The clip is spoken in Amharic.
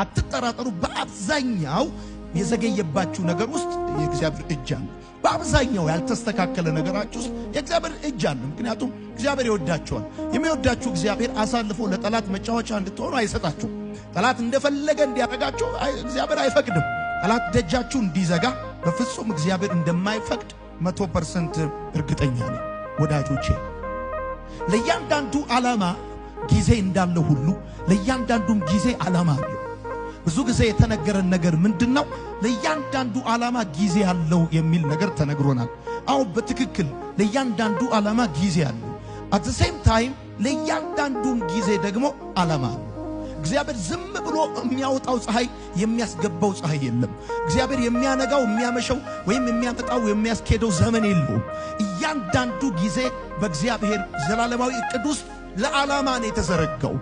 አትጠራጠሩ በአብዛኛው የዘገየባችሁ ነገር ውስጥ የእግዚአብሔር እጅ አለ በአብዛኛው ያልተስተካከለ ነገራችሁ ውስጥ የእግዚአብሔር እጅ አለ ምክንያቱም እግዚአብሔር ይወዳችኋል የሚወዳችሁ እግዚአብሔር አሳልፎ ለጠላት መጫወቻ እንድትሆኑ አይሰጣችሁ ጠላት እንደፈለገ እንዲያረጋችሁ እግዚአብሔር አይፈቅድም ጠላት ደጃችሁ እንዲዘጋ በፍጹም እግዚአብሔር እንደማይፈቅድ 100% እርግጠኛ ነኝ ወዳጆቼ ለያንዳንዱ ዓላማ ጊዜ እንዳለ ሁሉ ለያንዳንዱም ጊዜ ዓላማ አለው ብዙ ጊዜ የተነገረን ነገር ምንድነው ለያንዳንዱ ዓላማ ጊዜ አለው የሚል ነገር ተነግሮናል አሁን በትክክል ለያንዳንዱ ዓላማ ጊዜ አለው at the same time ለያንዳንዱም ጊዜ ደግሞ ዓላማ አለው እግዚአብሔር ዝም ብሎ የሚያወጣው ፀሐይ የሚያስገባው ፀሐይ የለም እግዚአብሔር የሚያነጋው የሚያመሸው ወይም የሚያመጣው የሚያስኬደው ዘመን የለውም እያንዳንዱ ጊዜ በእግዚአብሔር ዘላለማዊ እቅድ ውስጥ ለዓላማ ነው የተዘረጋው